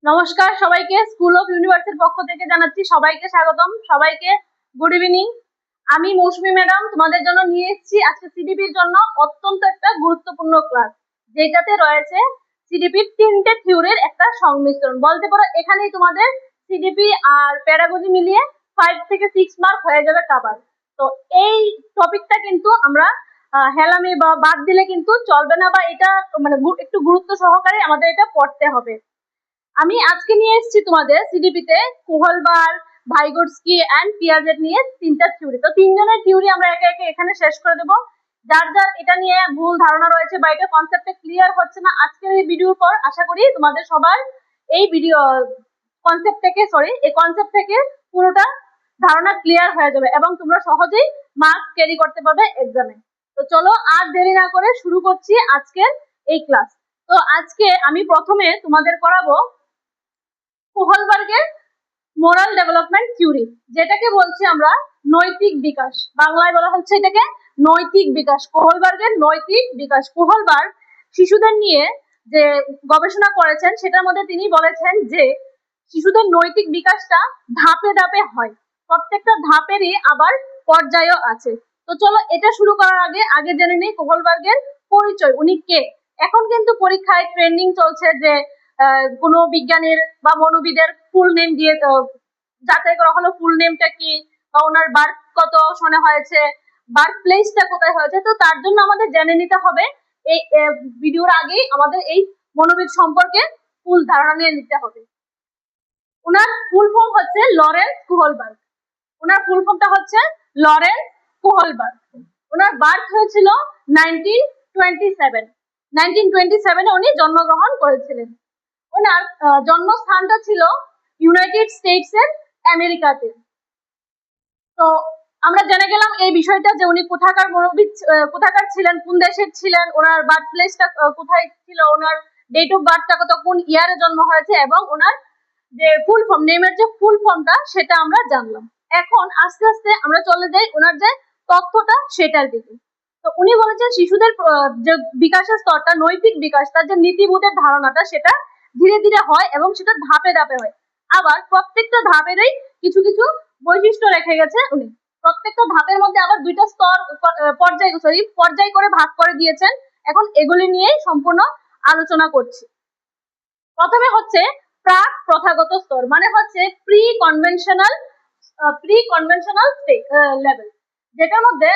নমস্কার সবাইকে, school of ইউনিভার্সের পক্ষ থেকে জানাচ্ছি সবাইকে স্বাগতম। সবাইকে গুড ইভিনিং। আমি মৌসুমী ম্যাডাম তোমাদের জন্য নিয়ে এসেছি আজকে সিডিপির জন্য অত্যন্ত একটা গুরুত্বপূর্ণ ক্লাস, যেটাতে রয়েছে সিডিপির 3টে থিওরির একটা সংমিশ্রণ বলতে পারো। এখানেই তোমাদের সিডিপি আর প্যারাগজি মিলিয়ে 5 থেকে 6 মার্ক হয়ে যাবে কভার। তো এই টপিকটা কিন্তু আমরা হেলামি বা বাদ দিলে কিন্তু চলবে না, বা এটা মানে একটু গুরুত্ব সহকারে আমাদের এটা পড়তে হবে। আমি আজকে নিয়ে এসেছি তোমাদের সিডিপিতে কোহলবার, ভাইগোটস্কি এন্ড পিয়াজেট নিয়ে 3টা থিওরি। তো 3জনের থিওরি আমরা একে একে এখানে শেষ করে দেবো। যার যার এটা নিয়ে ভুল ধারণা রয়েছে বা এটা কনসেপ্টে ক্লিয়ার হচ্ছে না, আজকের এই ভিডিওর পর আশা করি তোমাদের সবার এই কনসেপ্ট থেকে পুরোটা ধারণা ক্লিয়ার হয়ে যাবে এবং তোমরা সহজেই মার্কস ক্যারি করতে পারবে এক্সামে। তো চলো আর দেরি না করে শুরু করছি আজকের এই ক্লাস। তো আজকে আমি প্রথমে তোমাদের করাবো কোহলবার্গের মোরাল ডেভেলপমেন্ট থিওরি, যেটাকে বলছি আমরা নৈতিক বিকাশ। বাংলায় বলা হচ্ছে এটাকে নৈতিক বিকাশ। কোহলবার্গের নৈতিক বিকাশ। কোহলবার্গ শিশুদের নিয়ে যে গবেষণা করেছেন সেটার মধ্যে তিনি বলেছেন যে শিশুদের নৈতিক বিকাশটা ধাপে ধাপে হয়, প্রত্যেকটা ধাপেরই আবার পর্যায়ও আছে। তো চলো এটা শুরু করার আগে জেনে নিই কোহলবার্গের পরিচয়, উনি কে। এখন কিন্তু পরীক্ষায় ট্রেন্ডিং চলছে যে কোনো বিজ্ঞানীর বা মনোবিদের ফুল নেম দিয়ে যাচাই করা হলো ফুল নেমটা কি, বা ওনার বার্থ কত সনে হয়েছে, বার্থ প্লেসটা কোথায় হয়েছে। তো তার জন্য আমাদের জেনে নিতে হবে এই ভিডিওর আগেই আমাদের এই মনোবিদ সম্পর্কে ফুল ধারণা নিয়ে নিতে হবে। ওনার ফুল ফর্ম হচ্ছে লরেন্স কোহলবার্গ। ওনার ফুল ফর্মটা হচ্ছে লরেন্স কোহলবার্গ। ওনার বার্থ হয়েছিল 1927 উনি জন্মগ্রহণ করেছিলেন। ওনার জন্মস্থানটা ছিল ইউনাইটেড স্টেটস এর আমেরিকাতে। তো আমরা জেনে গেলাম এই বিষয়টা যে উনি কোথাকার ছিলেন, কোন দেশের ছিলেন, ওনার বার্থ প্লেসটা কোথায় ছিল, ওনার ডেট অফ বার্থটা কত, কোন ইয়ারে জন্ম হয়েছে, এবং ওনার যে ফুল ফর্ম নেমের যে ফুল ফর্মটা সেটা আমরা জানলাম। এখন আস্তে আস্তে আমরা চলে যাই ওনার যে তথ্যটা সেটার দিকে। তো উনি বলেছেন শিশুদের যে বিকাশের স্তরটা, নৈতিক বিকাশ, তার যে নীতিবোধের ধারণাটা সেটা ধীরে ধীরে হয় এবং সেটা ধাপে ধাপে হয়। আবার প্রত্যেকটা ধাপেরই কিছু কিছু বৈশিষ্ট্য রেখে গেছে উনি। প্রত্যেকটা ধাপের মধ্যে আবার 2টা স্তর পর্যায় করে ভাগ করে দিয়েছেন। এখন এগুলি নিয়েই সম্পূর্ণ আলোচনা করছি। প্রথমে হচ্ছে প্রাক প্রথাগত স্তর, মানে হচ্ছে প্রি কনভেনশনাল লেভেল, যেটার মধ্যে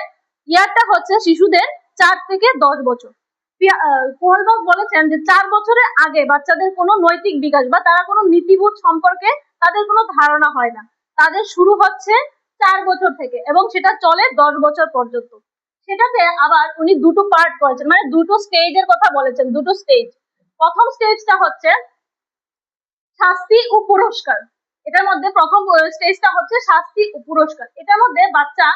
ইয়ারটা হচ্ছে শিশুদের 4 থেকে 10 বছর। কোহলবার্গ বলেছেন যে 4 বছরের আগে বাচ্চাদের কোনো নৈতিক বিকাশ বা তারা কোনো নীতিবোধ সম্পর্কে তাদের কোনো ধারণা হয় না। তাদের শুরু হচ্ছে 4 বছর থেকে এবং সেটা চলে 10 বছর পর্যন্ত। সেটাতে আবার উনি দুটো পার্ট করেছেন, মানে দুটো স্টেজের কথা বলেছেন, দুটো স্টেজ। প্রথম স্টেজটা হচ্ছে শাস্তি ও পুরস্কার। এটার মধ্যে প্রথম স্টেজটা হচ্ছে শাস্তি ও পুরস্কার। এটার মধ্যে বাচ্চা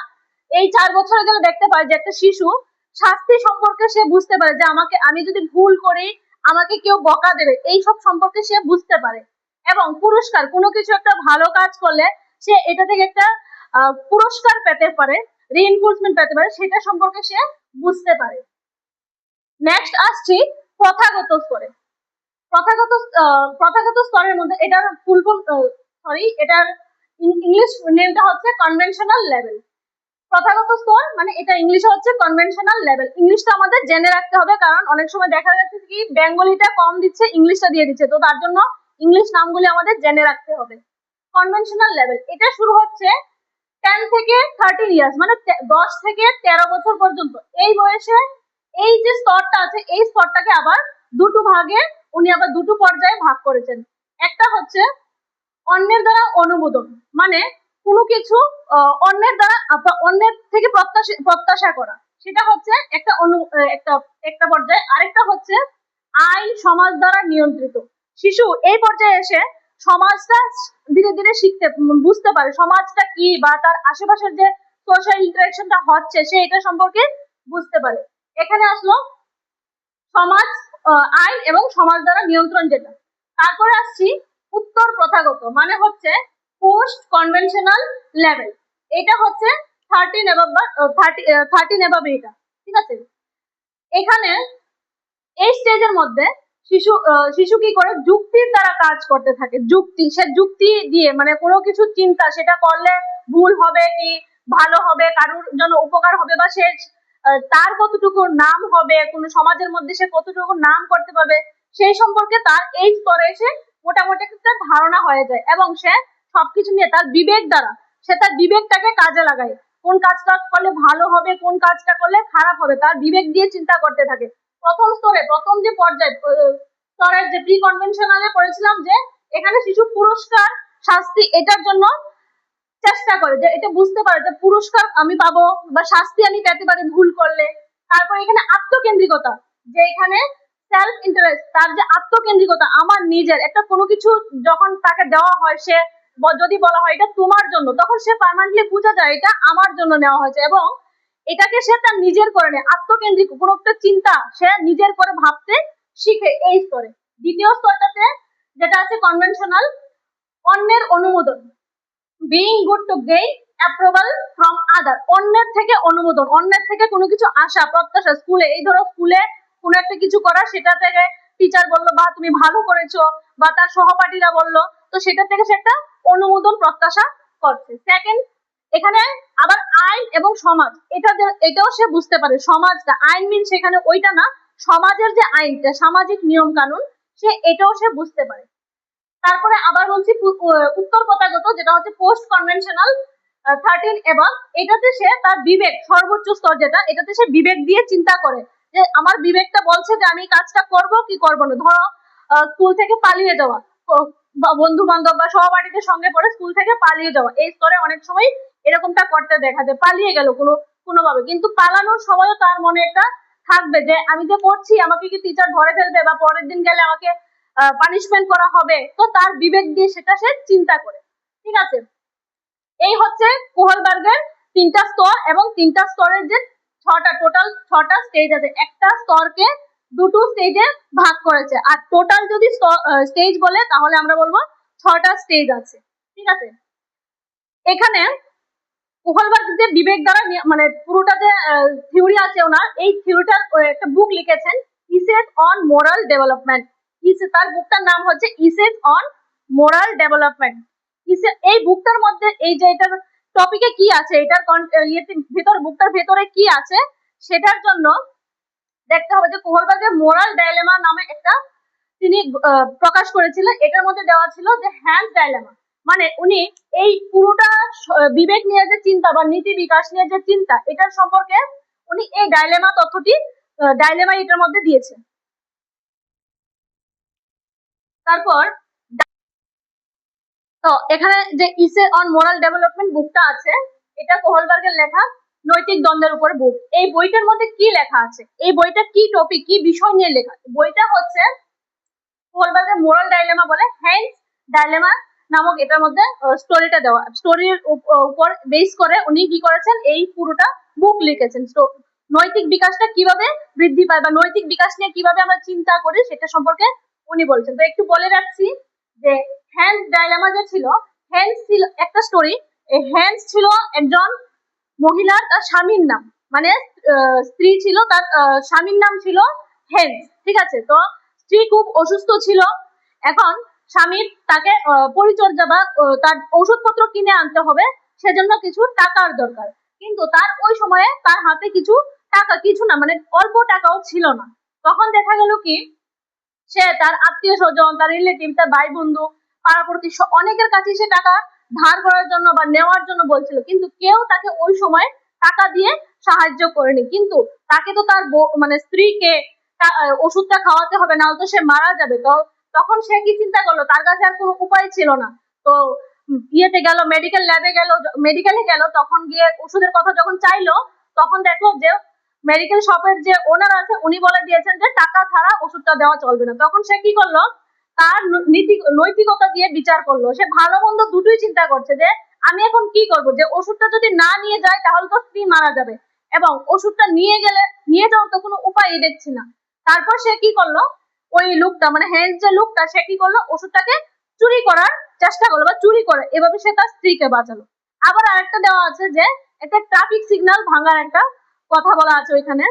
এই 4 বছরে গেলে দেখতে পায় যে একটা শিশু শাস্তি সম্পর্কে সে বুঝতে পারে যে আমি যদি ভুল করি আমাকে কেউ বকা দেবে, এইসব সম্পর্কে সে বুঝতে পারে। এবং পুরস্কার, কোনো কিছু একটা ভালো কাজ করলে সে এটা থেকে একটা পুরস্কার পেতে পারে, রিইনফোর্সমেন্ট পেতে পারে, সেটা সম্পর্কে সে বুঝতে পারে। নেক্সট আসছি প্রথাগত স্তরে। প্রথাগত স্তরের মধ্যে এটার এটার ইংলিশ নেমটা হচ্ছে কনভেনশনাল লেভেল। প্রথাগত স্তর মানে এটা ইংলিশে হচ্ছে কনভেনশনাল লেভেল। ইংলিশটা আমাদের জেনে রাখতে হবে, কারণ অনেক সময় দেখা যাচ্ছে কি বেঙ্গলিটা কম দিচ্ছে, ইংলিশটা দিয়ে দিচ্ছে। তো তার জন্য ইংলিশ নামগুলি আমাদের জেনে রাখতে হবে। কনভেনশনাল লেভেল এটা শুরু হচ্ছে 10 থেকে 13 ইয়ার্স, মানে 10 থেকে 13 বছর পর্যন্ত। এই বয়সে এই যে স্তরটা আছে এই স্তরটাকে আবার উনি আবার দুটো পর্যায়ে ভাগ করেছেন। একটা হচ্ছে অন্যের দ্বারা অনুমোদন, মানে কোনো কিছু অন্যের থেকে প্রত্যাশা করা, সেটা হচ্ছে একটা পর্যায়ে। আরেকটা হচ্ছে আইন সমাজ দ্বারা নিয়ন্ত্রিত। শিশু এই পর্যায়ে এসে সমাজটা ধীরে ধীরে বুঝতে পারে সমাজটা কি, বা তার আশেপাশের যে সোশ্যাল ইন্টারাকশনটা হচ্ছে সে এটা সম্পর্কে বুঝতে পারে। এখানে আসলো সমাজ, আইন এবং সমাজ দ্বারা নিয়ন্ত্রণ যেটা। তারপরে আসছি উত্তর প্রথাগত, মানে হচ্ছে পোস্ট কনভেনশনাল লেভেল। এটা হচ্ছে 13 এবাব এটা, ঠিক আছে। এখানে এই স্টেজের মধ্যে শিশু কি করে যুক্তির দ্বারা কাজ করতে থাকে, সে যুক্তি দিয়ে মানে কোনো কিছু চিন্তা সেটা করলে ভুল হবে কি ভালো হবে, কারোর জন্য উপকার হবে, বা সে তার কতটুকু নাম হবে, কোনো সমাজের মধ্যে সে কতটুকু নাম করতে পারবে, সেই সম্পর্কে তার এই স্তরে এসে মোটামুটি একটা ধারণা হয়ে যায়, এবং সে সবকিছু নিয়ে তার বিবেক দ্বারা সে তার বিবেকটাকে কাজে লাগায়, কোন কাজটা করলে ভালো হবে, কোন কাজটা করলে খারাপ হবে, তার বিবেক দিয়ে চিন্তা করতে থাকে। প্রথম স্তরে প্রথম যে পর্যায়ে স্তরের যে প্রি কনভেনশনালে পড়েছিলাম যে এখানে শিশু পুরস্কার শাস্তি এটার জন্য চেষ্টা করে, যে এটা বুঝতে পারে যে পুরস্কার আমি পাবো বা শাস্তি আমি পেতে পারি ভুল করলে। তারপর এখানে আত্মকেন্দ্রিকতা, যে এখানে সেলফ ইন্টারেস্ট, তার যে আত্মকেন্দ্রিকতা, আমার নিজের একটা কোনো কিছু যখন তাকে দেওয়া হয়, সে যদি বলা হয় এটা তোমার জন্য, তখন সে পার্মানেন্টলি বোঝা যায় এটা আমার জন্য নেওয়া হয়েছে, এবং এটাকে সে তার নিজের করে নেয়। আত্মকেন্দ্রিক কোনো একটা চিন্তা সে নিজের করে ভাবতে শিখে এই স্তরে। দ্বিতীয় স্তরটাতে যেটা আছে কনভেনশনাল, অন্যের অনুমোদন, being good to gain approval from other, অন্যের থেকে অনুমোদন, অন্যের থেকে কোনো কিছু আশা প্রত্যাশা। স্কুলে এই ধরো স্কুলে কোনো একটা কিছু করা, সেটা থেকে টিচার বললো বা তুমি ভালো করেছো, বা তার সহপাঠীরা বললো, তো সেটা থেকে সে একটা অনুমোদন প্রত্যাশা করছে। সেকেন্ড, এখানে আবার আইন এবং সমাজ, এটাও সে বুঝতে পারে, সমাজটা আইন মিন সেখানে ওইটা না, সমাজের যে আইনটা সামাজিক নিয়ম কানুন এটাও সে বুঝতে পারে। তারপরে আবার বলছি উত্তর প্রথাগত, যেটা হচ্ছে পোস্ট কনভেনশনাল 13 এবং এটাতে সে তার বিবেক সর্বোচ্চ স্তর, যেটা এটাতে সে বিবেক দিয়ে চিন্তা করে যে আমার বিবেকটা বলছে যে আমি কাজটা করব কি করব না। ধরো স্কুল থেকে পালিয়ে যাওয়া, বন্ধু বান্ধব বা সহপাঠীদের সঙ্গে পড়ে স্কুল থেকে পালিয়ে যাওয়া, এই স্তরে অনেক সময় এরকমটা করতে দেখা যায়, পালিয়ে গেল কোনোভাবে, কিন্তু পালানোর সময়ও তার মনে একটা থাকবে যে আমি যে করছি আমাকে কি টিচার ধরে ফেলবে, বা পরের দিন গেলে আমাকে পানিশমেন্ট করা হবে, তো তার বিবেক দিয়ে সেটা সে চিন্তা করে। ঠিক আছে, এই হচ্ছে কোহলবার্গের 3টা স্তর, এবং 3টা স্তরের যে টোটাল 6টা স্টেজ আছে, একটা স্তরকে 2টো স্টেজে ভাগ করেছে, আর টোটাল যদি স্টেজ বলে তাহলে আমরা বলবো 6টা স্টেজ আছে। ঠিক আছে, এখানে কোহলবার্গ যে বিবেক দ্বারা মানে পুরোটা যে থিওরি আছে ওনার, এই থিওরিটার একটা বুক লিখেছেন, ইসেস অন মোরাল ডেভেলপমেন্ট। তার বুকটার নাম হচ্ছে ইসেস অন মোরাল ডেভেলপমেন্ট। এই বুকটার মধ্যে এই যে এটার টপিকে কি আছে, এটার বুকটার ভেতরে কি আছে, সেটার জন্য দেখতে হবে যে কোহলবার্গের মোরাল ডাইলেমা নামে একটা তিনি প্রকাশ করেছিলেন। এটার মধ্যে দেওয়া ছিল যে হ্যান্স ডাইলেমা, মানে উনি এই পুরোটা বিবেক নিয়ে যে চিন্তা বা নীতি বিকাশ নিয়ে যে চিন্তা, এটার সম্পর্কে উনি এই ডাইলেমা এটার মধ্যে দিয়েছে। তারপর তো এখানে যে ইসে অন মোরাল ডেভেলপমেন্ট বুকটা আছে, এটা কোহলবার্গের লেখা নৈতিক দ্বন্দ্বের উপর বুক। এই বইটার মধ্যে কি লেখা আছে, এই বইটা কি টপিক কি বিষয় নিয়ে লেখা, বইটা হচ্ছে কোহলবার্গের মোরাল ডাইলেমা বলে, হ্যান্স ডাইলেমা নামক এটার মধ্যে স্টোরিটা দেওয়া, স্টোরির উপর বেস করে উনি কি করেছেন এই পুরোটা বুক লিখেছেন। তো নৈতিক বিকাশটা কিভাবে বৃদ্ধি পায় বা নৈতিক বিকাশ নিয়ে কিভাবে আমরা চিন্তা করি সেটা সম্পর্কে উনি বলছেন। তো একটু বলে রাখছি যে হ্যান্স ডাইলেমা যে ছিল, হ্যান্স ছিল একটা স্টোরি, এই হ্যান্স ছিল একজন মহিলার, তার স্বামীর নাম, মানে স্ত্রী ছিল, তার স্বামীর নাম ছিল হেন্স। ঠিক আছে, তো স্ত্রী খুব অসুস্থ ছিল, এখন স্বামীর তাকে পরিচর্যা বা তার ওষুধপত্র কিনে আনতে হবে, সেজন্য কিছু টাকার দরকার, কিন্তু তার ওই সময়ে তার হাতে কিছু না, মানে অল্প টাকাও ছিল না। তখন দেখা গেল কি সে তার আত্মীয় স্বজন, তার রিলেটিভ, তার ভাই বন্ধু, পাড়া প্রতিবেশী অনেকের কাছে সে টাকা ধার করার জন্য বা নেওয়ার জন্য বলছিল, কিন্তু কেউ তাকে ওই সময় টাকা দিয়ে সাহায্য করেনি। কিন্তু তাকে তো তার মানে স্ত্রীকে ওষুধটা খাওয়াতে হবে, না হলে সে মারা যাবে। তো তখন সে কি চিন্তা করলো, তার কাছে আর কোনো উপায় ছিল না, তো ইয়েতে গেল, মেডিকেলে গেল, তখন গিয়ে ওষুধের কথা যখন চাইলো, তখন দেখলো যে মেডিকেল শপের যে ওনার আছে উনি বলে দিয়েছেন যে টাকা ছাড়া ওষুধটা দেওয়া চলবে না। তখন সে কি করলো, তার নৈতিকতা দিয়ে বিচার করলো, সে ভালো মন্দ দুটোই চিন্তা করছে যে আমি এখন কি করব, যে ওষুধটা যদি না নিয়ে যায় তাহলে তো স্ত্রী মারা যাবে, এবং ওষুধটা নিয়ে যাওয়ার তো কোনো উপায়ই দেখছি না। তারপর সে কি করলো, ওই লোকটা মানে হ্যান্স যে লোকটা, সে কি করলো, ওষুধটাকে চুরি করার চেষ্টা করলো বা চুরি করে এভাবে সে তার স্ত্রীকে বাঁচালো। আবার আরেকটা দেওয়া আছে যে একটা ট্রাফিক সিগন্যাল ভাঙার একটা কথা বলা আছে ওইখানে।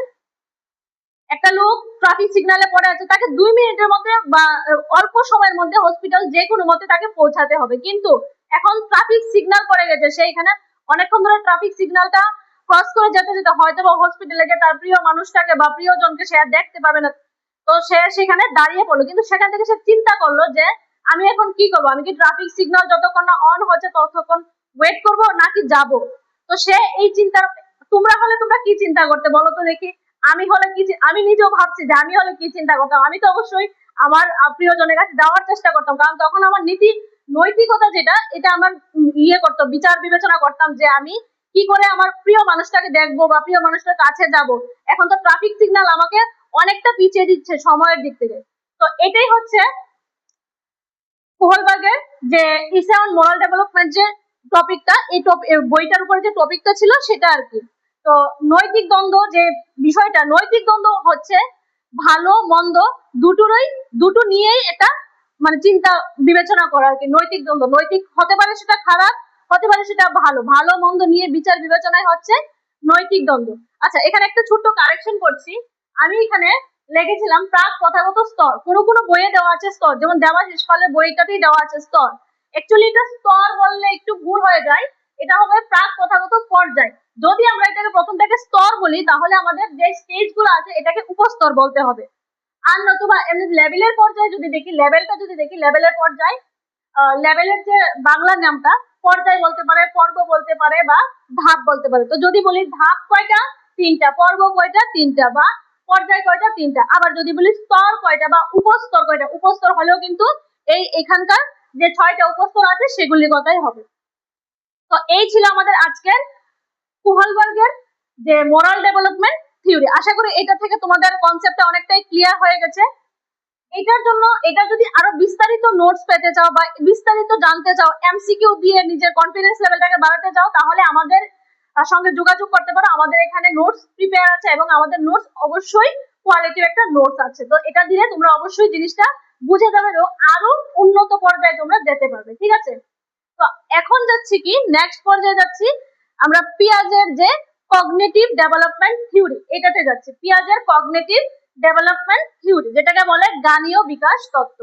একটা লোক ট্রাফিক সিগন্যালে পড়ে আছে, তাকে 2 মিনিটের মধ্যে বা অল্প সময়ের মধ্যে হসপিটাল যে কোনো মতে তাকে পৌঁছাতে হবে, কিন্তু এখন ট্রাফিক সিগন্যাল পড়ে গেছে, সেইখানে অনেকক্ষণ ধরে ট্রাফিক সিগন্যালটা ক্রস করে যেতে যেতে হয়তো বা হসপিটালে গিয়ে তার প্রিয় মানুষটাকে বা প্রিয়জনকে সে আর দেখতে পাবে না, তো সে সেখানে দাঁড়িয়ে পড়লো। কিন্তু সেখান থেকে সে চিন্তা করলো যে আমি এখন কি করবো, আমি কি ট্রাফিক সিগন্যাল যতক্ষণ না অন হচ্ছে ততক্ষণ ওয়েট করবো নাকি যাব। তো সে এই চিন্তা, তোমরা হলে তোমরা কি চিন্তা করতে বলো তো দেখি। আমি হলে কি, আমি নিজেও ভাবছি যে আমি হলে কি চিন্তা করতাম। আমি তো অবশ্যই আমার প্রিয়জনের কাছে যাওয়ার চেষ্টা করতাম, কারণ তখন আমার নৈতিকতা যেটা, এটা আমার ইয়ে করতো, বিচার বিবেচনা করতাম যে আমি কি করে আমার প্রিয় মানুষটাকে দেখবো বা প্রিয় মানুষটার কাছে যাব। এখন তো ট্রাফিক সিগন্যাল আমাকে অনেকটা পিছিয়ে দিচ্ছে সময়ের দিক থেকে। তো এটাই হচ্ছে কোহলবার্গের যে ইসে অন মোরাল ডেভেলপমেন্ট যে টপিকটা, এই বইটার উপরে যে টপিকটা ছিল সেটা আর কি। তো নৈতিক দ্বন্দ্ব যে বিষয়টা, নৈতিক দ্বন্দ্ব হচ্ছে ভালো মন্দ দুটো নিয়েই এটা মানে চিন্তা বিবেচনা করা আর কি। নৈতিক দ্বন্দ্ব, নৈতিক হতে পারে সেটা খারাপ, হতে পারে সেটা ভালো, ভালো মন্দ নিয়ে বিচার বিবেচনায় হচ্ছে নৈতিক দ্বন্দ্ব। আচ্ছা, এখানে একটা ছোট্ট কারেকশন করছি, আমি এখানে লিখেছিলাম প্রাক প্রথাগত স্তর, কোনো বইয়ে দেওয়া আছে স্তর, যেমন দেবাশিস পালের বইটাতেই দেওয়া আছে স্তর। অ্যাকচুয়ালি এটা স্তর বললে একটু ভুল হয়ে যায়, এটা হবে প্রাক প্রথাগত পর্যায়। যদি আমরা এটাকে প্রথম থেকে স্তর বলি তাহলে আমাদের যে স্টেজ গুলো আছে এটাকে উপস্তর বলতে হবে। আর নতুবা এমনি লেভেলের পর্যায়ে যদি দেখি, লেভেলের পর্যায়, লেভেলের যে বাংলা নামটা পর্যায় বলতে পারে, পর্ব বলতে পারে বা ধাপ বলতে পারে। তো যদি বলি ধাপ কয়টা, 3টা, পর্ব কয়টা, 3টা, বা পর্যায় কয়টা, 3টা। আবার যদি বলি স্তর কয়টা বা উপস্তর কয়টা, উপস্তর হলেও কিন্তু এখানকার যে 6টা উপস্তর আছে সেগুলির কথাই হবে। তো এই ছিল আমাদের আজকের কোহলবার্গের যে মোরাল ডেভেলপমেন্ট থিওরি। আশা করি এটা থেকে তোমাদের কনসেপ্টটা অনেকটাই ক্লিয়ার হয়ে গেছে। এটার জন্য, এটা যদি আরো বিস্তারিত নোটস পেতে চাও বা বিস্তারিত জানতে চাও, এমসিকিউ দিয়ে নিজের কনফিডেন্স লেভেলটাকে বাড়াতে চাও, তাহলে আমাদের সঙ্গে যোগাযোগ করতে পারো। আমাদের এখানে নোটস প্রিপেয়ার আছে এবং আমাদের নোটস অবশ্যই কোয়ালিটির একটা নোটস আছে। তো এটা দিয়ে তোমরা অবশ্যই জিনিসটা বুঝে যাবে এবং আরো উন্নত পর্যায়ে তোমরা যেতে পারবে, ঠিক আছে। তো এখন যাচ্ছি কি, নেক্সট পর্যায়ে যাচ্ছি আমরা পিয়াজের যে কগনিটিভ ডেভেলপমেন্ট থিওরি, এটাতে যাচ্ছি। পিয়াজের কগনিটিভ ডেভেলপমেন্ট থিওরি, যেটাকে বলে জ্ঞানীয় বিকাশ তত্ত্ব।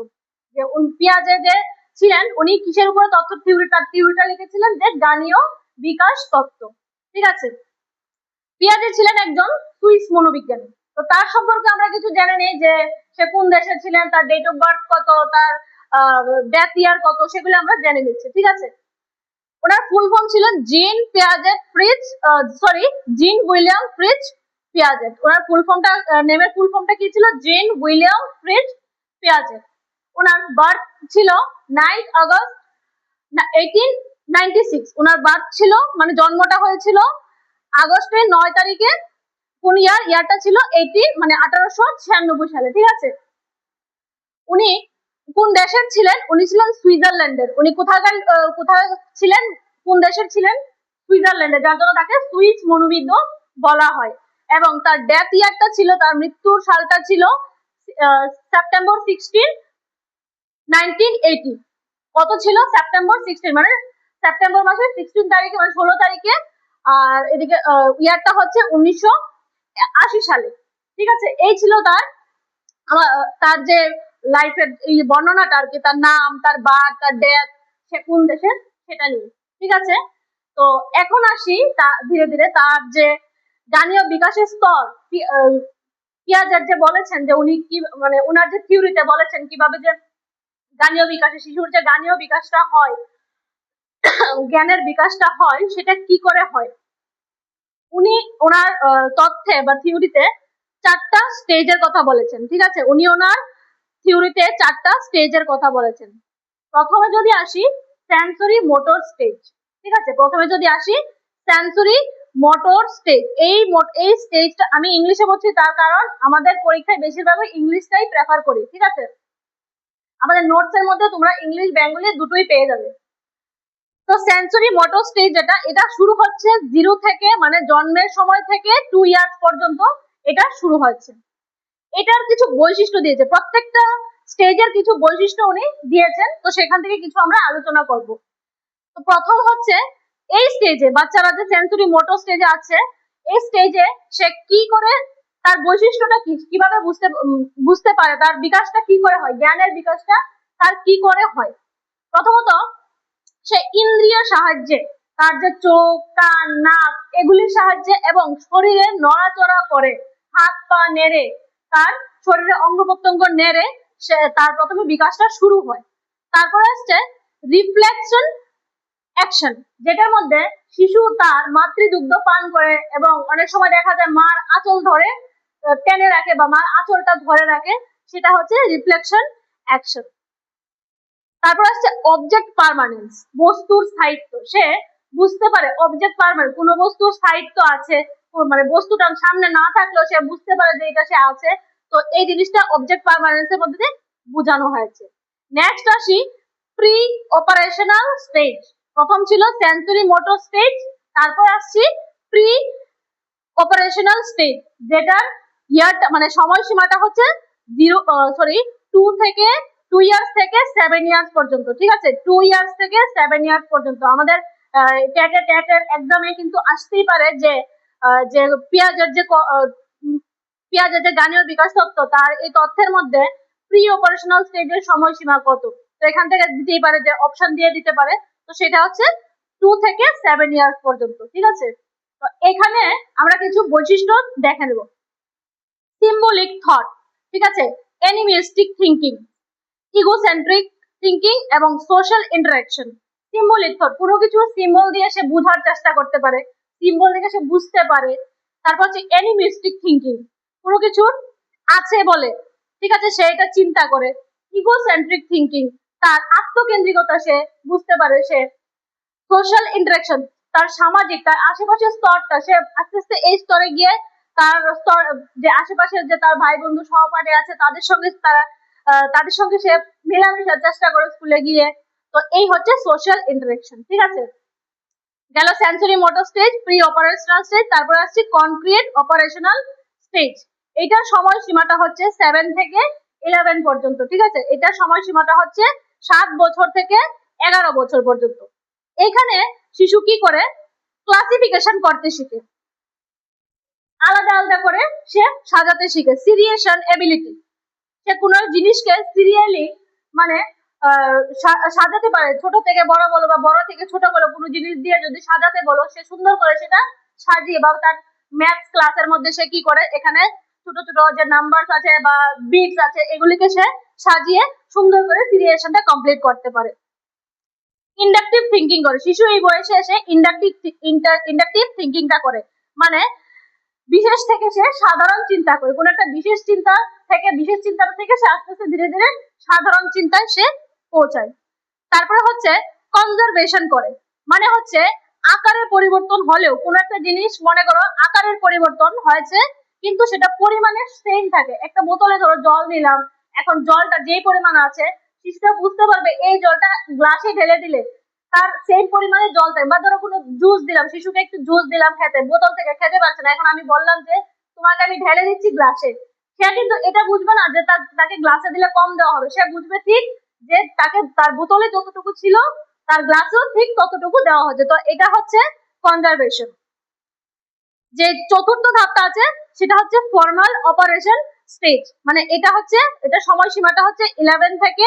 যে পিয়াজে যে ছিলেন উনি কিসের উপরে তত্ত্ব থিওরিটা লিখেছিলেন, যে জ্ঞানীয় বিকাশ তত্ত্ব, ঠিক আছে। পিয়াজে ছিলেন একজন সুইস মনোবিজ্ঞানী। তো তার সম্পর্কে আমরা কিছু জেনে নেই, যে সে কোন দেশে ছিলেন, তার ডেট অফ বার্থ কত, তার ডেথ ইয়ার কত, সেগুলো আমরা জেনে নিচ্ছি, ঠিক আছে। ওনার ফুল ফর্ম ছিলেন জিন উইলিয়াম ফ্রিজ পিয়াজেট। ওনার ফুল ফর্মটা, নেমের ফুল ফর্মটা কি ছিল, জিন উইলিয়াম ফ্রিজ পিয়াজেট। ওনার বার্থ ছিল 9 আগস্ট 1896। ওনার বার্থ ছিল মানে জন্মটা হয়েছিল আগস্টের 9 তারিখে। কোন ইয়ারটা ছিল 1896 সালে, ঠিক আছে। উনি কোন দেশের ছিলেন, উনি ছিলেন সুইজারল্যান্ডের। উনি কোথায় ছিলেন, কোন দেশের ছিলেন, সুইজারল্যান্ডে, যার জন্য তাকে সুইস মনোবিদ বলা হয়। এবং তার ডেথ ইয়ারটা ছিল, তার মৃত্যুর সালটা ছিল সেপ্টেম্বর 16, 1980। কত ছিল, সেপ্টেম্বর 16, মানে সেপ্টেম্বর মাসের 16 তারিখে, মানে 16 তারিখে। আর এদিকে ইয়ারটা হচ্ছে 1980 সালে, ঠিক আছে। এই ছিল তার যে লাইফের এই বর্ণনাটা আর কি, তার নাম, তার বার্থ, তার ডেথ, সে কোন দেশের, সেটা নিয়ে, ঠিক আছে। তো এখন আসি ধীরে ধীরে তার যে জ্ঞানীয় বিকাশের স্তর, পিয়াজেট যে বলেছেন যে উনি কি, মানে ওনার যে থিওরিতে বলেছেন কিভাবে যে জ্ঞানীয় বিকাশে, শিশুর যে জ্ঞানীয় বিকাশটা হয়, জ্ঞানের বিকাশটা হয়, সেটা কি করে হয়। উনি ওনার তথ্যে বা থিওরিতে 4টা স্টেজের কথা বলেছেন, ঠিক আছে। উনি ওনার থিওরিতে 4টা স্টেজের কথা বলেছেন। প্রথমে যদি আসি সেন্সরি মোটর স্টেজ, ঠিক আছে। প্রথমে যদি আসি সেন্সরি মোটর স্টেজ, এই স্টেজটা আমি ইংলিশে বলছি তার কারণ আমাদের পরীক্ষায় বেশিরভাগই ইংলিশটাই প্রেফার করি, ঠিক আছে। আমাদের নোটস এর মধ্যে তোমরা ইংলিশ বেঙ্গলি দুটোই পেয়ে যাবে। তো সেন্সরি মোটর স্টেজ এটা শুরু হচ্ছে 0 থেকে, মানে জন্মের সময় থেকে 2 ইয়ার্স পর্যন্ত এটা শুরু হচ্ছে। এটার কিছু বৈশিষ্ট্য দিয়েছে, প্রত্যেকটা স্টেজের কিছু বৈশিষ্ট্য উনি দিয়েছেন, তো সেখান থেকে কিছু আমরা আলোচনা করব। তো প্রথম হচ্ছে এই স্টেজে বাচ্চারা যে সেন্সরি মোটর স্টেজে আছে, এই স্টেজে সে কি করে তার বৈশিষ্ট্যটা কি, কিভাবে বুঝতে পারে, তার বিকাশটা কি করে হয়, জ্ঞানের বিকাশটা তার কি করে হয়। প্রথমত সে ইন্দ্রিয়ের সাহায্যে, তার যে চোখ, কান, নাক এগুলির সাহায্যে এবং শরীরে নড়াচড়া করে, হাত পা নেড়ে, তার শরীরে অঙ্গ প্রত্যঙ্গ নেড়ে সে তার প্রথমে বিকাশটা শুরু হয়। তারপরে আসছে রিফ্লেকশন অ্যাকশন, যেটার মধ্যে শিশু তার মাতৃদুগ্ধ পান করে এবং অনেক সময় দেখা যায় মার আঁচল ধরে টেনে রাখে বা মার আঁচলটা ধরে রাখে, সেটা হচ্ছে রিফ্লেকশন অ্যাকশন। তারপর আসছে অবজেক্ট পার্মানেন্স, বস্তুর স্থায়িত্ব। সে বুঝতে পারে অবজেক্ট পার্মানেন্ট, কোনো বস্তুর স্থায়িত্ব আছে, মানে বস্তুটা সামনে না থাকলেও সে বুঝতে পারে যে এটা সে আছে। তো এই জিনিসটা অবজেক্ট পার্মানেন্স এর মধ্যে বোঝানো হয়েছে। নেক্সট আসি প্রি অপারেশনাল স্টেজ। প্রথম ছিল সেন্সরি মোটর স্টেজ, তারপর আসছি প্রি অপারেশনাল স্টেজ, যেটার ইয়ারটা মানে সময়সীমাটা হচ্ছে 2 ইয়ার্স থেকে 7 ইয়ার্স পর্যন্ত। ঠিক আছে, 2 ইয়ার্স থেকে 7 ইয়ার্স পর্যন্ত। আমাদের টেটের এক্সামে কিন্তু আসতেই পারে যে যে পেঁয়াজের যে গানীয় বিকাশ তত্ত্ব, তার এই তথ্যের মধ্যে প্রি অপারেশনাল স্টেজের সময়সীমা কত। তো এখান থেকে দিতেই পারে, যে অপশন দিয়ে দিতে পারে। তো সেটা হচ্ছে 2 থেকে 7 ইয়ার্স পর্যন্ত। ঠিক আছে, তো এখানে আমরা কিছু বৈশিষ্ট্য দেখে নেব। সিম্বলিক থট, ঠিক আছে, অ্যানিমিস্টিক থিঙ্কিং, ইগোসেন্ট্রিক থিঙ্কিং এবং সোশ্যাল ইন্টারাকশন। সিম্বলিক থট, কোনো কিছু সিম্বল দিয়ে সে বোঝার চেষ্টা করতে পারে, সিম্বল দেখে সে বুঝতে পারে। তারপর হচ্ছে অ্যানিমিস্টিক থিঙ্কিং, কোনো কিছুর আছে বলে, ঠিক আছে, সে এটা চিন্তা করে। ইগোসেন্ট্রিক থিঙ্কিং, তার আত্মকেন্দ্রিকতা সে বুঝতে পারে। সে সোশ্যাল ইন্টারাকশন, তার সামাজিক, তার আশেপাশের স্তরটা, সে আস্তে আস্তে এই স্তরে গিয়ে তার স্তর, যে আশেপাশের যে তার ভাই বন্ধু সহপাঠী আছে তাদের সঙ্গে সে মেলামেশার চেষ্টা করে স্কুলে গিয়ে। তো এই হচ্ছে সোশ্যাল ইন্টারাকশন। ঠিক আছে, গেল sensory motor stage, pre operational stage. তারপর আসছে কনক্রিট অপারেশনাল স্টেজ। এটার সময়সীমাটা হচ্ছে 7 থেকে 11 পর্যন্ত। ঠিক আছে, এটার সময়সীমাটা হচ্ছে 7 বছর থেকে 11 বছর পর্যন্ত। এখানে শিশু কি করে, ক্লাসিফিকেশন করতে শিখে, আলাদা আলাদা করে সে সাজাতে শিখে। সিরিয়েশন এবিলিটি, সে কোনো জিনিসকে সিরিয়ালি মানে সাজাতে পারে। ছোট থেকে বড় বলো বা বড় থেকে ছোট বলো, কোনো জিনিস দিয়ে যদি সাজাতে বলো, সে সুন্দর করে সেটা সাজিয়ে, বা তার ম্যাথস ক্লাসের মধ্যে সে কি করে, এখানে ছোট ছোট যে নাম্বারস আছে বা বিটস আছে, এগুলিকে সে সাজিয়ে সুন্দর করে সিরিয়েশনটা কমপ্লিট করতে পারে। ইন্ডাকটিভ থিঙ্কিং করে, শিশু এই বয়সে এসে ইন্ডাকটিভ থিঙ্কিংটা করে, মানে বিশেষ থেকে সে সাধারণ চিন্তা করে। কোন একটা বিশেষ চিন্তা থেকে সে আস্তে আস্তে ধীরে ধীরে সাধারণ চিন্তায় সে পৌঁছায়। তারপরে হচ্ছে কনজারভেশন করে, মানে হচ্ছে আকারের পরিবর্তন হলেও কোন একটা জিনিস, মনে করো আকারের পরিবর্তন হয়েছে কিন্তু সেটা পরিমাণে সেম থাকে। একটা বোতলে ধরো জল নিলাম, এখন জলটা যেই পরিমাণ আছে, শিশুটা বুঝতে পারবে এই জলটা গ্লাসে ঢেলে দিলে তার সেম পরিমাণে জল থাকে। বা ধরো কোনো জুস দিলাম, শিশুকে একটু জুস দিলাম খেতে, বোতল থেকে খেতে পারছে না, এখন আমি বললাম যে তোমাকে আমি ঢেলে দিচ্ছি গ্লাসে, সে কিন্তু এটা বুঝবে না যে তাকে গ্লাসে দিলে কম দেওয়া হবে। সে বুঝবে ঠিক যে তাকে তার বোতলে যতটুকু ছিল তার গ্লাসেও ঠিক ততটুকু দেওয়া হচ্ছে। তো এটা হচ্ছে কনজারভেশন। যে চতুর্থ ধাপটা আছে সেটা হচ্ছে ফর্মাল অপারেশন স্টেজ, মানে এটা সময়সীমাটা হচ্ছে 11 থেকে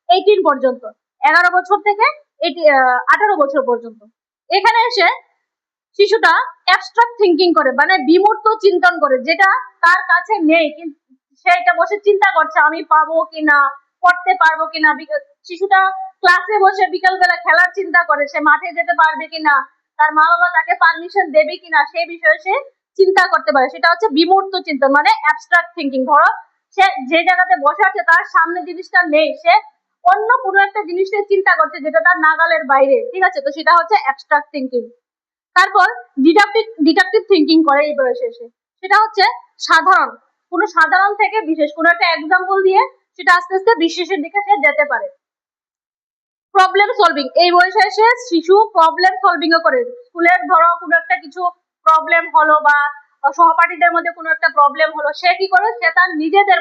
18 পর্যন্ত, 11 বছর থেকে 18 বছর পর্যন্ত। এখানে এসে শিশুটা অ্যাবস্ট্রাক্ট থিঙ্কিং করে, মানে বিমূর্ত চিন্তন করে, যেটা তার কাছে নেই, কিন্তু সে এটা বসে চিন্তা করছে আমি পাবো কিনা, করতে পারবো কিনা। শিশুটা ক্লাসে বসে বিকালবেলা খেলার চিন্তা করে, সে মাঠে যেতে পারবে কিনা, তার মা বাবা তাকে পারমিশন দেবে কিনা, সেই বিষয়ে সে চিন্তা করতে পারে। সেটা হচ্ছে বিমূর্ত চিন্তন, মানে অ্যাবস্ট্রাক্ট থিঙ্কিং। ধরো সে যে জায়গাতে বসে আছে তার সামনে জিনিসটা নেই, সে অন্য কোনো একটা জিনিসের চিন্তা করছে যেটা তার নাগালের বাইরে। ঠিক আছে, তো সেটা হচ্ছে অ্যাবস্ট্রাক্ট থিঙ্কিং। তারপর ডিডাকটিভ থিঙ্কিং করে এই বয়সে এসে, সেটা হচ্ছে সাধারণ থেকে বিশেষ কোনো একটা এক্সাম্পল দিয়ে সেটা আস্তে আস্তে বিশেষের দিকে সে যেতে পারে। প্রবলেম সলভিং, এই বয়সে এসে শিশু প্রবলেম সলভিং ও করে। স্কুলের ধরো কোনো একটা কিছু প্রবলেম হলো বা সহপাঠীদের মধ্যে কোনো একটা প্রবলেম হলো, সে কি করে, সে তার নিজের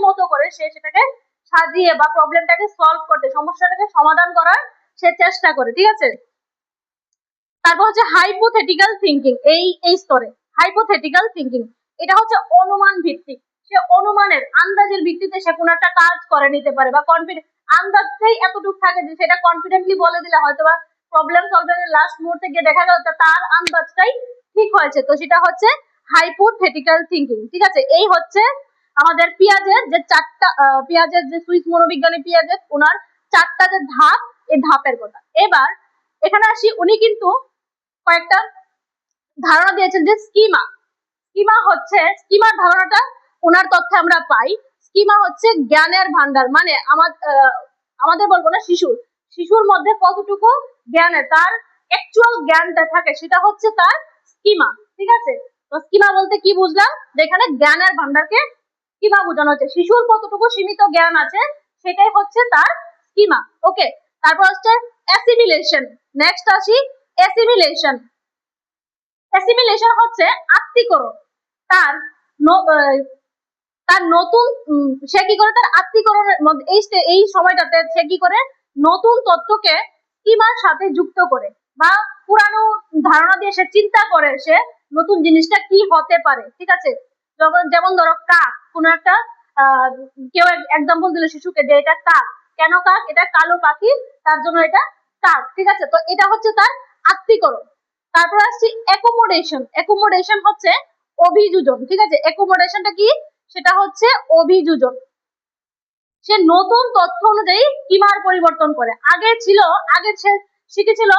মতো করে সে সেটাকে সাজিয়ে বা প্রবলেমটাকে সলভ করতে, সমস্যাটাকে সমাধান করার সে চেষ্টা করে। ঠিক আছে, তারপর হচ্ছে হাইপোথেটিক্যাল থিঙ্কিং। এই স্তরে হাইপোথেটিক্যাল থিঙ্কিং, এটা হচ্ছে অনুমান ভিত্তিক। সে অনুমানের আন্দাজের ভিত্তিতে সে কোনো একটা কাজ করে নিতে পারে, বা আন্দাজটাই এতটুকু থাকে যে সেটা কনফিডেন্টলি বলে দিলে হয়তো বা প্রবলেম সলভিং এর লাস্ট মুহূর্তে গিয়ে দেখা গেল তার আন্দাজটাই ঠিক হয়েছে, তো সেটা হচ্ছে হাইপোথেটিক্যাল থিঙ্কিং। ঠিক আছে, এই হচ্ছে আমাদের পিয়াজের যে চারটা, পিয়াজের যে সুইস মনোবিজ্ঞানী পিয়াজের ওনার চারটা যে ধাপ, এই ধাপের কথা। এবার এখানে আসি, উনি কিন্তু কয়েকটা ধারণা দিয়েছেন যে স্কিমার ধারণাটা ওনার তথ্যে আমরা পাই। স্কিমা হচ্ছে জ্ঞানের ভান্ডার, মানে আমাদের বলবো না শিশুর মধ্যে কতটুকু জ্ঞানের তার অ্যাকচুয়াল জ্ঞানটা থাকে সেটা হচ্ছে তার স্কিমা। ঠিক আছে, তো স্কিমা বলতে কি বুঝলাম, যেখানে জ্ঞানের ভান্ডারকে স্কিমা বোঝানো হচ্ছে, শিশুর কতটুকু সীমিত জ্ঞান আছে সেটাই হচ্ছে তার স্কিমা। ওকে, তারপর হচ্ছে অ্যাসিমিলেশন। নেক্সট আসি অ্যাসিমিলেশন। অ্যাসিমিলেশন হচ্ছে আত্মীকরণ। তার নতুন সে কি করে তার আত্মীকরণের মধ্যে এই সময়টাতে সে কি করে নতুন তথ্যকে স্কিমার সাথে যুক্ত করে, বা পুরানো ধারণা দিয়ে সে চিন্তা করে সে নতুন জিনিসটা কি হতে পারে। ঠিক আছে, যেমন ধরো কাক, কোন একটা কেউ এক্সাম্পল দিল শিশুকে যে এটা কাক, কেন কাক, এটা কালো পাখি তার জন্য এটা কাক। ঠিক আছে, তো এটা হচ্ছে তার আত্মীকরণ। তারপর আসছি অ্যাকোমোডেশন। অ্যাকোমোডেশন হচ্ছে অভিযোজন। ঠিক আছে, অ্যাকোমোডেশনটা কি, সেটা হচ্ছে অভিযোজন। সে নতুন তথ্য অনুযায়ী স্কিমার পরিবর্তন করে। আগে সে শিখেছিল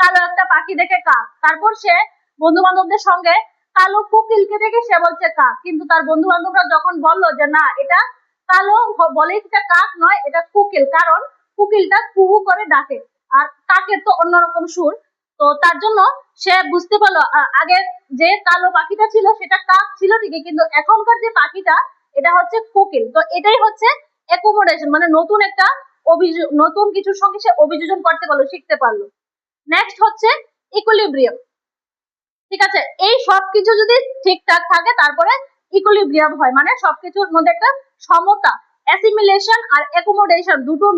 কালো একটা পাখি দেখে কাক, তারপর সে বন্ধু বান্ধবদের সঙ্গে কালো কোকিলকে দেখে সে বলছে কাক, কিন্তু তার বন্ধু বান্ধবরা যখন বললো যে না এটা কালো বলে, এটা কাক নয়, এটা কোকিল, কারণ কোকিলটা কুহু করে ডাকে আর কাকের তো অন্যরকম সুর, তো তার জন্য সে বুঝতে পারলো আগে যে কালো পাখিটা ছিল সেটা কাক ছিল ঠিকই, কিন্তু এখনকার যে পাখিটা এটা হচ্ছে কোকিল। তো এটাই হচ্ছে অ্যাকোমোডেশন, মানে নতুন কিছুর সঙ্গে সে অভিযোজন করতে পারলো, শিখতে পারলো। নেক্সট হচ্ছে ইকুইলিব্রিয়াম। ঠিক আছে, এই সবকিছু যদি ঠিকঠাক থাকে তারপরে ইকুইলিব্রিয়াম হয়, মানে সবকিছুর মধ্যে একটা সমতা। অ্যাসিমিলেশন আর অ্যাকোমোডেশন দুটো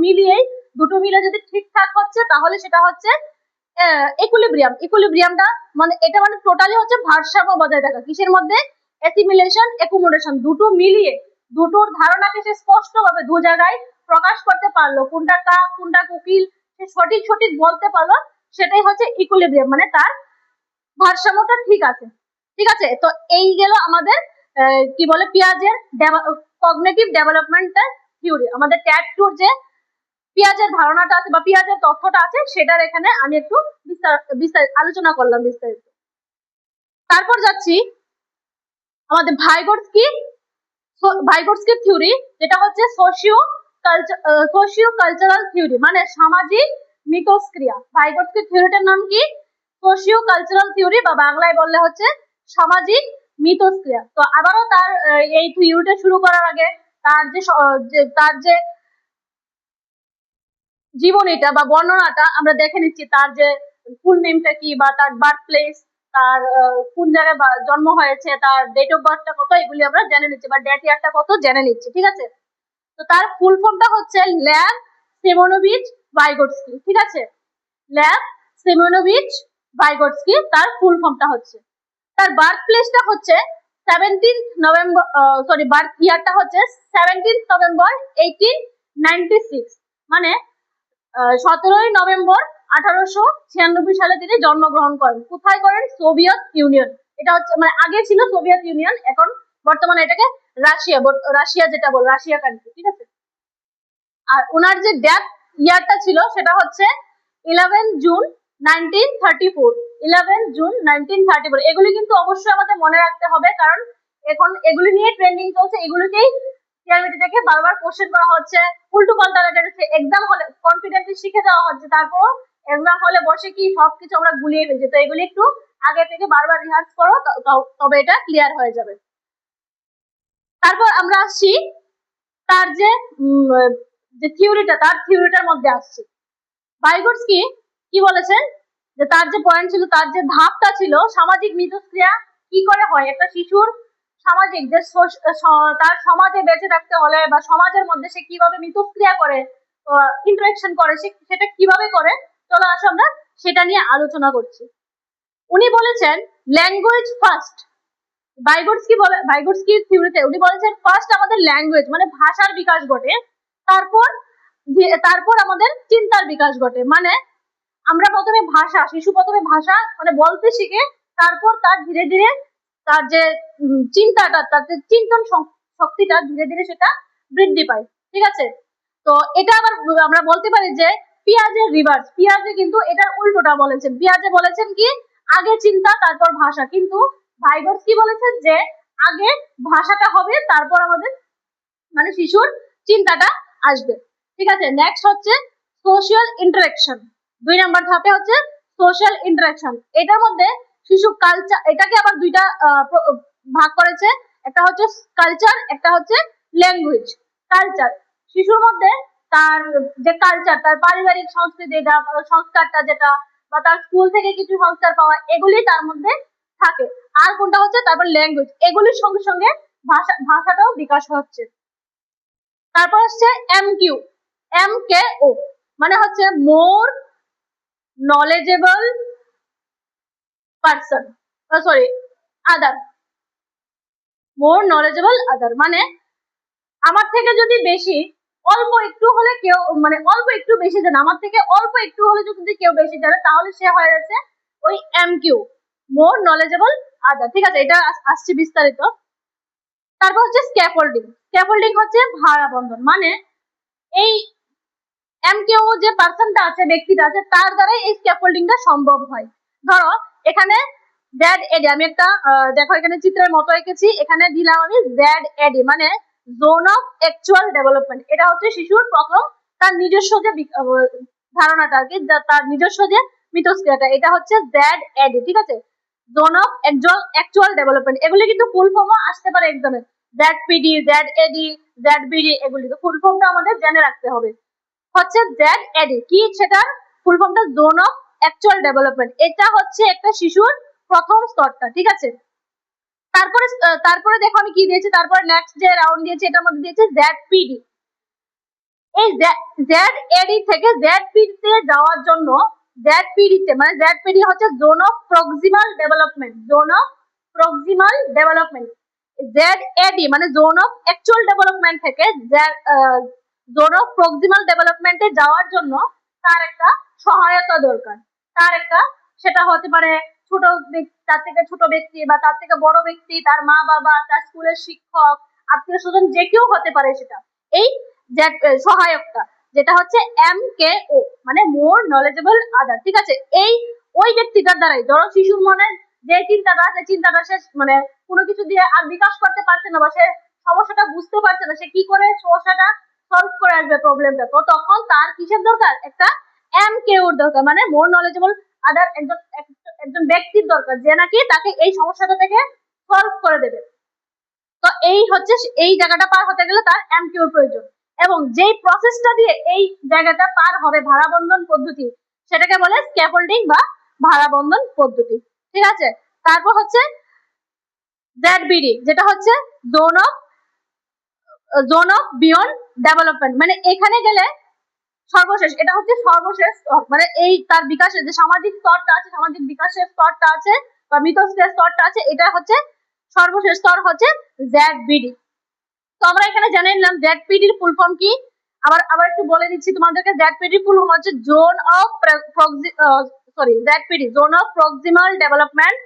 মিলে যদি ঠিকঠাক হচ্ছে তাহলে সেটা হচ্ছে ইকুইলিব্রিয়াম। ইকুইলিব্রিয়ামটা মানে এটা মানে টোটালি হচ্ছে ভারসাম্য বজায় থাকা, কিসের মধ্যে, অ্যাসিমিলেশন অ্যাকোমোডেশন দুটো মিলিয়ে দুটোর ধারণাকে সে স্পষ্টভাবে দু জায়গায় প্রকাশ করতে পারলো, কোনটা কাক কোনটা কোকিল সে সঠিক বলতে পারলো, সেটাই হচ্ছে ইকুইলিব্রিয়াম, মানে তার ভারসাম্যটা ঠিক আছে। ঠিক আছে, তো এই গেল আমাদের কি বলে পিয়াজের কগনিটিভ ডেভেলপমেন্টাল থিওরি। আমাদের ট্যাগ টুর যে পিয়াজের ধারণাটা আছে বা পিয়াজের তথ্যটা আছে সেটার এখানে আমি একটু আলোচনা করলাম বিস্তারিত। তারপর যাচ্ছি আমাদের ভাইগোটস্কি থিওরি, যেটা হচ্ছে সোশিও কালচারাল থিওরি, মানে সামাজিক মিথস্ক্রিয়া। ভাইগোটস্কি থিওরিটার নাম কি, সোশিও কালচারাল থিওরি, বা বাংলায় বললে হচ্ছে সামাজিক মিথস্ক্রিয়া। তো আবারও তার এই থিওরিটা শুরু করার আগে তার যে জীবনীটা বা বর্ণনাটা আমরা দেখে নিচ্ছি, তার যে ফুল নেমটা কি, বা তার বার্থ প্লেস, তার কোন জায়গায় জন্ম হয়েছে, তার ডেট অফ বার্থটা কত, এগুলি আমরা জেনে নিচ্ছি, বা ডেট ইয়ারটা কত জেনে নিচ্ছি। ঠিক আছে, তো তার ফুল ফর্মটা হচ্ছে ল্যাব সেমোনোভিচ ভাইগোটস্কি। ঠিক আছে, ল্যাব সেমোনোভিচ ভাইগোটস্কি তার ফুল ফর্মটা হচ্ছে। তার বার্থ প্লেসটা হচ্ছে 17th নভেম্বর, বার্থ ইয়ারটা হচ্ছে 17th নভেম্বর 1896, মানে 17ই নভেম্বর 1896 সালে তিনি জন্মগ্রহণ করেন। কোথায় করেন, সোভিয়েত ইউনিয়ন। এটা হচ্ছে মানে আগে ছিল সোভিয়েত ইউনিয়ন, এখন বর্তমানে এটাকে রাশিয়া যেটা বল, রাশিয়া কান্ট্রি। ঠিক আছে, আর ওনার যে ডেথ ইয়ারটা ছিল সেটা হচ্ছে 11 জুন 1934। 11 জুন 1934। এগুলি কিন্তু অবশ্যই আমাদের মনে রাখতে হবে, কারণ এখন এগুলি নিয়ে ট্রেন্ডিং চলছে, এগুলিকেই টিআরবিটি থেকে বারবার কোশ্চেন করা হচ্ছে, উল্টো পাল্টা এক্সাম হলে কনফিডেন্টলি শিখে যাওয়া হচ্ছে, তারপর এক্সাম হলে বসে কি সবকিছু আমরা গুলিয়ে ফেলছি। তো এগুলি একটু আগে থেকে বারবার রিহার্স করো, তবে এটা ক্লিয়ার হয়ে যাবে। তারপর আমরা আসছি তার যে থিওরিটা, তার থিওরিটার মধ্যে আসছে ভাইগোটস্কি কি বলেছেন, যে তার যে পয়েন্ট ছিল, তার যে ধাপটা ছিল, সামাজিক মিথস্ক্রিয়া কি করে হয়, একটা শিশুর সামাজিক যে তার সমাজে বেঁচে থাকতে হলে বা সমাজের মধ্যে সে কিভাবে মিথস্ক্রিয়া করে, ইন্টারাকশন করে, সেটা কিভাবে করে, চলো আসো আমরা সেটা নিয়ে আলোচনা করছি। উনি বলেছেন ল্যাঙ্গুয়েজ ফার্স্ট, ভাইগোটস্কি থিওরিতে উনি বলেছেন ফার্স্ট আমাদের ল্যাঙ্গুয়েজ মানে ভাষার বিকাশ ঘটে, তারপর তারপর আমাদের চিন্তার বিকাশ ঘটে। মানে আমরা প্রথমে শিশু প্রথমে ভাষা মানে বলতে শিখে, তারপর তার ধীরে ধীরে তার যে চিন্তাটা, তার যে চিন্তন শক্তিটা ধীরে ধীরে সেটা বৃদ্ধি পায়। ঠিক আছে, তো এটা আবার আমরা বলতে পারি যে পিয়াজের রিভার্স, পিয়াজে কিন্তু এটার উল্টোটা বলেছেন। পিয়াজে বলেছেন কি আগে চিন্তা তারপর ভাষা, কিন্তু ভাইগোটস্কি বলেছেন যে আগে ভাষাটা হবে তারপর আমাদের মানে শিশুর চিন্তাটা আসবে। ঠিক আছে, নেক্সট হচ্ছে সোশিয়াল ইন্টারাকশন। 2 নম্বর ধাপে হচ্ছে সোশ্যাল ইন্টারাকশন। এটার মধ্যে শিশু কালচার, এটাকে আবার দুইটা ভাগ করেছে, একটা হচ্ছে কালচার, একটা হচ্ছে ল্যাঙ্গুয়েজ। কালচার শিশুর মধ্যে তার যে কালচার, তার পারিবারিক সংস্কৃতি, সংস্কারটা যেটা বা তার স্কুল থেকে কিছু সংস্কার পাওয়া, এগুলি তার মধ্যে থাকে। আর কোনটা হচ্ছে তারপর ল্যাঙ্গুয়েজ, এগুলির সঙ্গে সঙ্গে ভাষাটাও বিকাশ হচ্ছে। তারপর হচ্ছে MQ, MKO মানে হচ্ছে মোর নলেজেবল পারসন, সরি আদার, মোর নলেজেবল আদার মানে আমার থেকে যদি বেশি অল্প একটু হলে কেউ মানে অল্প একটু বেশি জানে, আমার থেকে অল্প একটু হলে যদি কেউ বেশি জানে তাহলে সে হয়ে যাচ্ছে ওই MQ, মোর নলেজেবল আদার। ঠিক আছে, এটা আসছে বিস্তারিত। তারপর হচ্ছে স্ক্যাফোল্ডিং। স্ক্যাফোল্ডিং হচ্ছে ভাড়া বন্ধন, মানে এই MKO যে পার্সনটা আছে, ব্যক্তিটা আছে, তার দ্বারাই এই স্ক্যাফোল্ডিংটা সম্ভব হয়। ধরো এখানে ZAD, আমি একটা দেখো এখানে চিত্রের মতো এঁকেছি, এখানে দিলাম আমি ZAD মানে জোন অফ অ্যাকচুয়াল ডেভেলপমেন্ট। এটা হচ্ছে শিশুর প্রথম তার নিজস্ব যে ধারণাটা আর কি, তার নিজস্ব যে মিথস্ক্রিয়াটা, এটা হচ্ছে ZAD। ঠিক আছে, জোন অফ অ্যাকচুয়াল ডেভেলপমেন্ট। এগুলি কিন্তু ফুল ফর্মও আসতে পারে এক্সামে, ZPD, ZAD, ZBD, এগুলি তো ফুল ফর্মটা আমাদের জেনে রাখতে হবে। হচ্ছে ZAD কি, সেটার ফুল ফর্মটা জোন অফ অ্যাকচুয়াল ডেভেলপমেন্ট। এটা হচ্ছে একটা শিশুর প্রথম স্তরটা। ঠিক আছে, তারপরে দেখো আমি কি দিয়েছি, তারপরে নেক্সট যে রাউন্ড দিয়েছি এটার মধ্যে দিয়েছি ZPD। এই ZAD থেকে ZPD তে যাওয়ার জন্য ZPD তে মানে ZPD হচ্ছে zone of proximal development, zone of proximal development. ZAD মানে জোন অফ অ্যাকচুয়াল ডেভেলপমেন্ট থেকে জোন অফ প্রক্সিমাল ডেভেলপমেন্টে যাওয়ার জন্য তার একটা সহায়তা দরকার। তার একটা, সেটা হতে পারে ছোট তার থেকে ছোট ব্যক্তি বা তার থেকে বড় ব্যক্তি, তার মা বাবা, তার স্কুলের শিক্ষক, আত্মীয় স্বজন, যে কেউ হতে পারে সেটা, এই সহায়কটা যেটা হচ্ছে MKO মানে মোর নলেজেবল আদার। ঠিক আছে, এই ওই ব্যক্তিটার দ্বারাই, ধরো শিশুর মনে যে চিন্তাটা আছে, চিন্তাটা সে মানে কোনো কিছু দিয়ে আর বিকাশ করতে পারছে না বা সে সমস্যাটা বুঝতে পারছে না, সে কি করে সমস্যাটা সলভ করে আসবে প্রবলেমটা, তো তখন তার কিসের দরকার, একটা MKO দরকার, মানে মোর নলেজেবল আদার, একজন ব্যক্তির দরকার যে নাকি তাকে এই সমস্যাটা থেকে সলভ করে দেবে। তো এই হচ্ছে এই জায়গাটা পার হতে গেলে তার MKO প্রয়োজন, এবং যেই প্রসেসটা দিয়ে এই জায়গাটা পার হবে ভাড়াবন্ধন পদ্ধতি, সেটাকে বলে স্ক্যাফোল্ডিং বা ভাড়াবন্ধন পদ্ধতি। ঠিক আছে, তারপর হচ্ছে ZBD যেটা হচ্ছে জোন অফ বিয়ন্ড ডেভেলপমেন্ট, মানে এখানে গেলে সর্বশেষ, এটা হচ্ছে সর্বশেষ মানে এই তার বিকাশের যে সামাজিক স্তরটা আছে, সামাজিক বিকাশের স্তরটা আছে বা মিথস্ক্রিয়ার স্তরটা আছে, এটা হচ্ছে সর্বশেষ স্তর হচ্ছে ZBD। তো আমরা এখানে জেনে নিলাম ZPD এর ফুল ফর্ম কি। আবার একটু বলে দিচ্ছি তোমাদেরকে, ZPD ফুল ফর্ম হচ্ছে zone of ZPD zone of proximal development,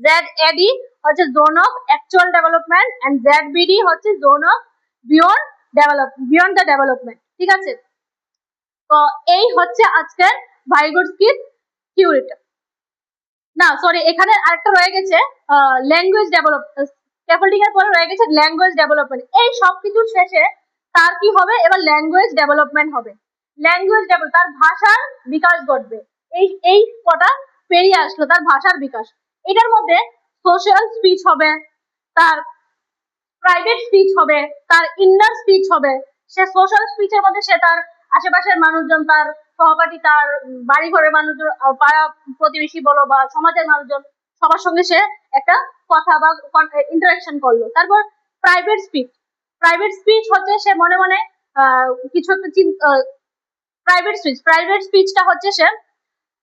ZAD হচ্ছে zone of actual development, and ZBD হচ্ছে zone of beyond the development. ঠিক আছে, তো এই হচ্ছে আজকের ভাইগোটস্কির থিওরিটা। না সরি, এখানে আরেকটা রয়ে গেছে ল্যাঙ্গুয়েজ ডেভেলপমেন্ট, স্ক্যাফোল্ডিং এর পরে রয়ে গেছে ল্যাঙ্গুয়েজ ডেভেলপমেন্ট। এই সবকিছুর শেষে তার কি হবে, এবার ল্যাঙ্গুয়েজ ডেভেলপমেন্ট হবে। তার ভাষার বিকাশ ঘটবে। এই কটা পেরিয়ে আসলো তার ভাষার বিকাশ। এটার মধ্যে সোশ্যাল স্পিচ হবে, তার প্রাইভেট স্পিচ হবে, তার ইন্নার স্পিচ হবে। সে সোশ্যাল স্পিচের মধ্যে সে তার আশেপাশের মানুষজন, তার সহপাঠী, তার বাড়ি ঘরের মানুষজন, পাড়া প্রতিবেশী বলো বা সমাজের মানুষজন, সবার সঙ্গে সে একটা কথা বা ইন্টারাকশন করলো। তারপর প্রাইভেট স্পিচ হচ্ছে সে মনে মনে কিছু একটা প্রাইভেট স্পিচটা হচ্ছে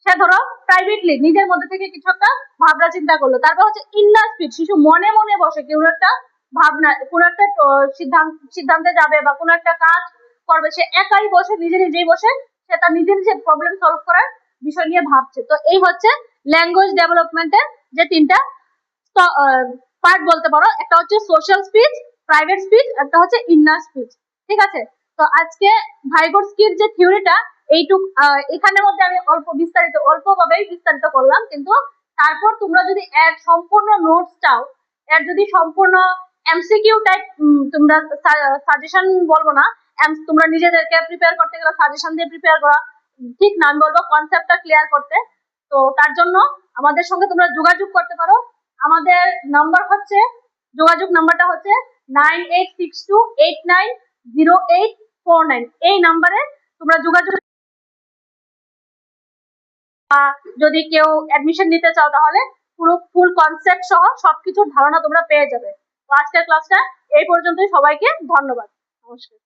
সে ধরো প্রাইভেটলি নিজের মধ্যে থেকে কিছু একটা ভাবনা চিন্তা করলো। তারপর হচ্ছে ইন্নার স্পিচ, শিশু মনে মনে বসে কোনো একটা ভাবনা, কোনো একটা সিদ্ধান্তে যাবে বা কোনো একটা কাজ করবে, সে একাই বসে নিজে নিজেই বসে সে তার নিজে নিজে প্রবলেম সলভ করার বিষয় নিয়ে ভাবছে। তো এই হচ্ছে ল্যাঙ্গুয়েজ ডেভেলপমেন্টের যে তিনটা পার্ট বলতে পারো। একটা হচ্ছে সোশ্যাল স্পিচ, প্রাইভেট স্পিচ, একটা হচ্ছে ইন্নার স্পিচ। ঠিক আছে, তো আজকে ভাইগোটস্কির যে থিওরিটা এইটুক এখানের মধ্যে আমি অল্পভাবেই বিস্তারিত করলাম, কিন্তু তারপর তোমরা যদি এর সম্পূর্ণ নোটস চাও, এর যদি সম্পূর্ণ এমসিকিউ টাইপ তোমরা সাজেশন বলবো না, তোমরা নিজেদেরকে প্রিপেয়ার করতে গেলে সাজেশন দিয়ে প্রিপেয়ার করা ঠিক না, আমি বলবো কনসেপ্টটা ক্লিয়ার করতে। তো তার জন্য আমাদের সঙ্গে তোমরা যোগাযোগ করতে পারো। আমাদের নাম্বার হচ্ছে, যোগাযোগ নাম্বারটা হচ্ছে 9862890849। এই নাম্বারে তোমরা যোগাযোগ, যদি কেউ অ্যাডমিশন নিতে চাও তাহলে পুরো ফুল কনসেপ্ট সহ সবকিছুর ধারণা তোমরা পেয়ে যাবে। তো আজকের ক্লাসটা এই পর্যন্তই, সবাইকে ধন্যবাদ, নমস্কার।